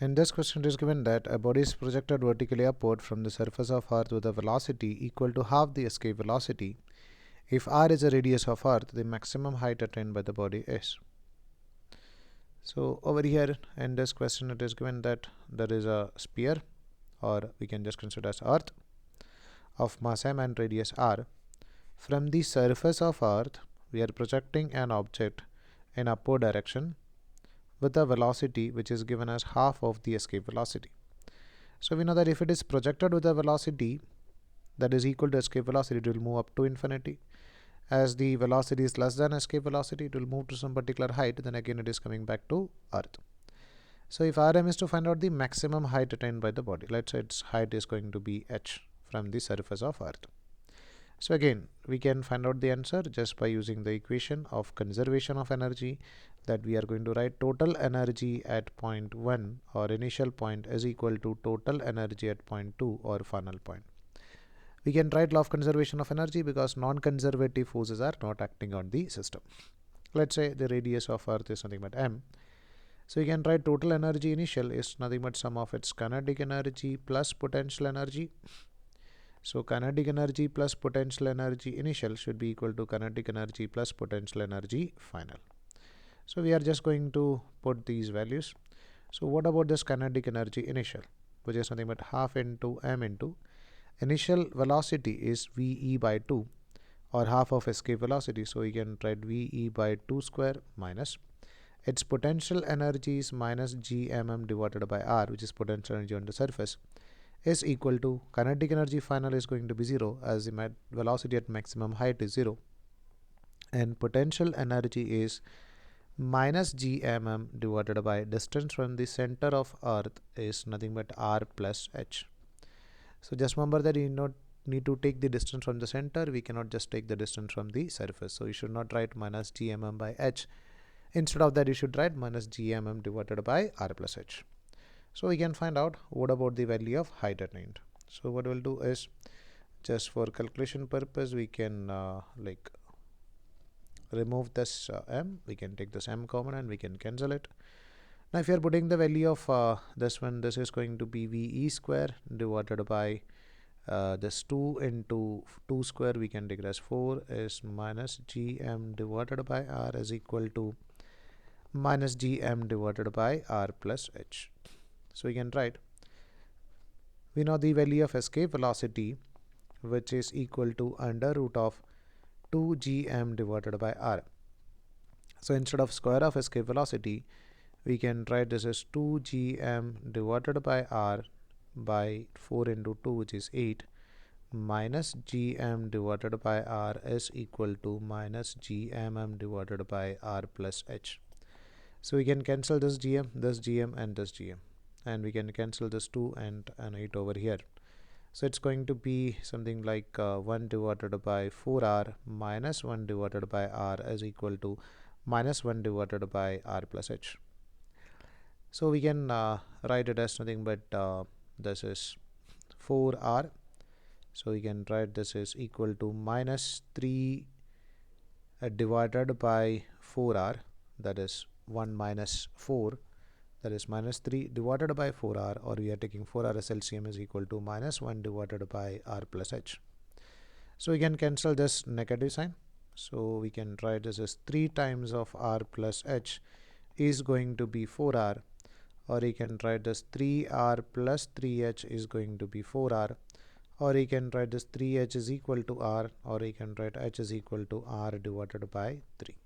In this question, it is given that a body is projected vertically upward from the surface of Earth with a velocity equal to half the escape velocity. If r is the radius of Earth, the maximum height attained by the body is. So over here in this question, it is given that there is a sphere, or we can just consider as Earth, of mass m and radius r. From the surface of Earth, we are projecting an object in upward direction with a velocity which is given as half of the escape velocity. So we know that if it is projected with a velocity that is equal to escape velocity, it will move up to infinity. As the velocity is less than escape velocity, it will move to some particular height, then again it is coming back to Earth. So if Rm is to find out the maximum height attained by the body, let's say its height is going to be h from the surface of Earth. So again, we can find out the answer just by using the equation of conservation of energy, that we are going to write total energy at point 1 or initial point is equal to total energy at point 2 or final point. We can write law of conservation of energy because non-conservative forces are not acting on the system. Let's say the radius of Earth is nothing but m. So you can write total energy initial is nothing but sum of its kinetic energy plus potential energy. So kinetic energy plus potential energy initial should be equal to kinetic energy plus potential energy final. So we are just going to put these values. So what about this kinetic energy initial, which is nothing but half into m into initial velocity is ve by 2 or half of escape velocity. So we can write ve by 2 square minus its potential energy is minus gmm divided by r, which is potential energy on the surface, is equal to kinetic energy final is going to be 0 as the velocity at maximum height is 0, and potential energy is minus gmm divided by distance from the center of Earth is nothing but r plus h. So just remember that you not need to take the distance from the center, we cannot just take the distance from the surface. So you should not write minus gmm by h. Instead of that, you should write minus gmm divided by r plus h. So we can find out what about the value of height attained. So what we'll do is, just for calculation purpose, we can remove this m. We can take this m common and we can cancel it. Now if you are putting the value of this one, this is going to be ve square divided by this 2 into 2 square, we can take it as 4 is minus gm divided by r is equal to minus gm divided by r plus h. So we can write, we know the value of escape velocity, which is equal to under root of 2 gm divided by r. So instead of square of escape velocity, we can write this as 2 gm divided by r by 4 into 2, which is 8, minus gm divided by r is equal to minus gmm divided by r plus h. So we can cancel this gm and this gm, and we can cancel this 2 and an 8 over here. So it's going to be something like 1 divided by 4r minus 1 divided by r is equal to minus 1 divided by r plus h. So we can write it as nothing but this is 4r. So we can write this is equal to minus 3 divided by 4r, that is 1 minus 4, that is minus 3 divided by 4r, or we are taking 4r as LCM, is equal to minus 1 divided by r plus h. So we can cancel this negative sign. So we can write this as 3 times of r plus h is going to be 4r, or you can write this 3r plus 3h is going to be 4r, or you can write this 3h is equal to r, or you can write h is equal to r divided by 3.